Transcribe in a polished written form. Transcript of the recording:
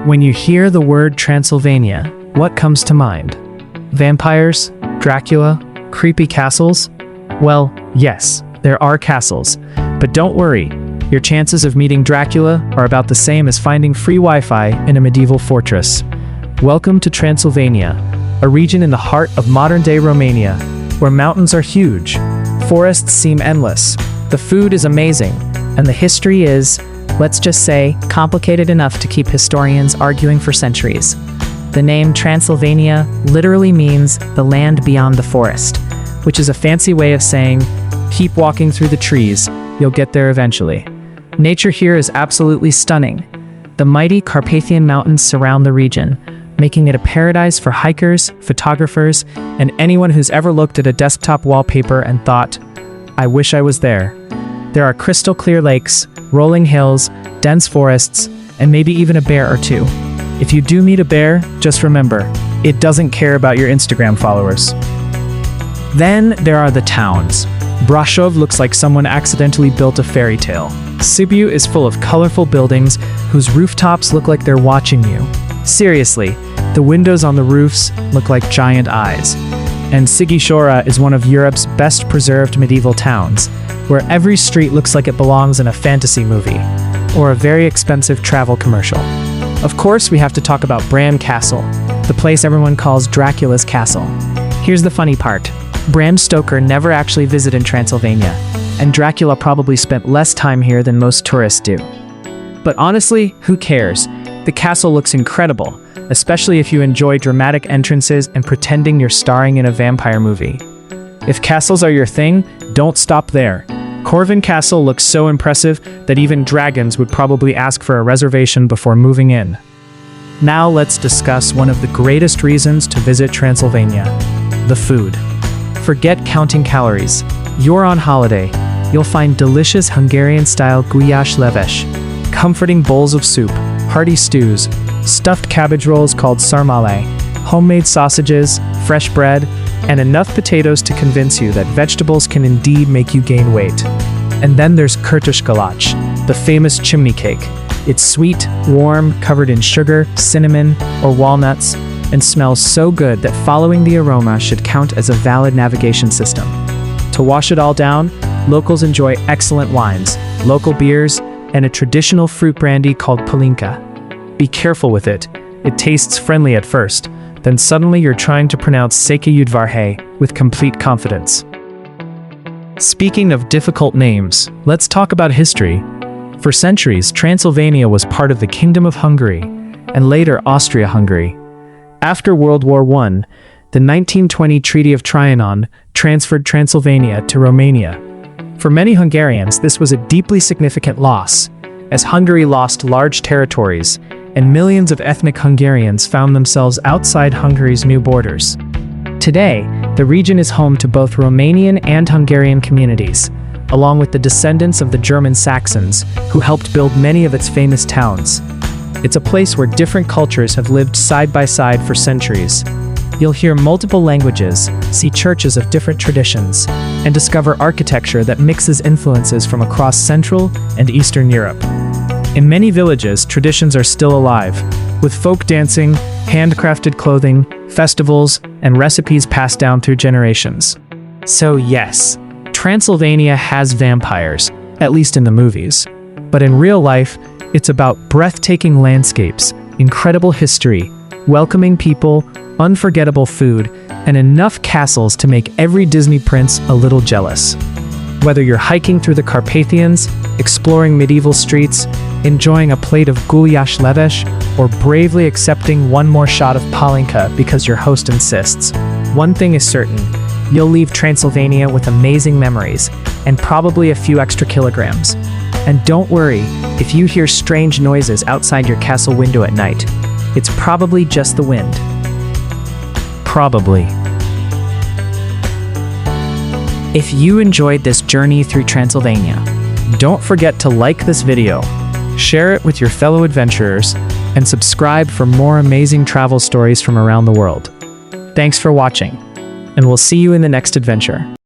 When you hear the word Transylvania, what comes to mind? Vampires? Dracula? Creepy castles? Well, yes, there are castles. But don't worry, your chances of meeting Dracula are about the same as finding free Wi-Fi in a medieval fortress. Welcome to Transylvania, a region in the heart of modern-day Romania, where mountains are huge, forests seem endless, the food is amazing, and the history is, let's just say, complicated enough to keep historians arguing for centuries. The name Transylvania literally means the land beyond the forest, which is a fancy way of saying, keep walking through the trees, you'll get there eventually. Nature here is absolutely stunning. The mighty Carpathian Mountains surround the region, making it a paradise for hikers, photographers, and anyone who's ever looked at a desktop wallpaper and thought, I wish I was there. There are crystal clear lakes, rolling hills, dense forests, and maybe even a bear or two. If you do meet a bear, just remember, it doesn't care about your Instagram followers. Then there are the towns. Brasov looks like someone accidentally built a fairy tale. Sibiu is full of colorful buildings whose rooftops look like they're watching you. Seriously, the windows on the roofs look like giant eyes. And Sighișoara is one of Europe's best preserved medieval towns, where every street looks like it belongs in a fantasy movie, or a very expensive travel commercial. Of course, we have to talk about Bram Castle, the place everyone calls Dracula's castle. Here's the funny part. Bram Stoker never actually visited Transylvania, and Dracula probably spent less time here than most tourists do. But honestly, who cares? The castle looks incredible, especially if you enjoy dramatic entrances and pretending you're starring in a vampire movie. If castles are your thing, don't stop there. Corvin Castle looks so impressive that even dragons would probably ask for a reservation before moving in. Now let's discuss one of the greatest reasons to visit Transylvania: the food. Forget counting calories. You're on holiday. You'll find delicious Hungarian-style gulyás leves, comforting bowls of soup, hearty stews, stuffed cabbage rolls called sarmale, homemade sausages, fresh bread, and enough potatoes to convince you that vegetables can indeed make you gain weight. And then there's kürtös, the famous chimney cake. It's sweet, warm, covered in sugar, cinnamon, or walnuts, and smells so good that following the aroma should count as a valid navigation system. To wash it all down, locals enjoy excellent wines, local beers, and a traditional fruit brandy called palinka. Be careful with it. It tastes friendly at first, then suddenly you're trying to pronounce Seke Udvarhe with complete confidence. Speaking of difficult names, let's talk about history. For centuries, Transylvania was part of the Kingdom of Hungary, and later Austria-Hungary. After World War I, the 1920 Treaty of Trianon transferred Transylvania to Romania. For many Hungarians, this was a deeply significant loss, as Hungary lost large territories, and millions of ethnic Hungarians found themselves outside Hungary's new borders. Today, the region is home to both Romanian and Hungarian communities, along with the descendants of the German Saxons, who helped build many of its famous towns. It's a place where different cultures have lived side by side for centuries. You'll hear multiple languages, see churches of different traditions, and discover architecture that mixes influences from across Central and Eastern Europe. In many villages, traditions are still alive, with folk dancing, handcrafted clothing, festivals, and recipes passed down through generations. So yes, Transylvania has vampires, at least in the movies. But in real life, it's about breathtaking landscapes, incredible history, welcoming people, unforgettable food, and enough castles to make every Disney prince a little jealous. Whether you're hiking through the Carpathians, exploring medieval streets, enjoying a plate of gulyás leves, or bravely accepting one more shot of palinka because your host insists, one thing is certain: you'll leave Transylvania with amazing memories, and probably a few extra kilograms. And don't worry, if you hear strange noises outside your castle window at night, it's probably just the wind. Probably. If you enjoyed this journey through Transylvania, don't forget to like this video, share it with your fellow adventurers, and subscribe for more amazing travel stories from around the world. Thanks for watching, and we'll see you in the next adventure.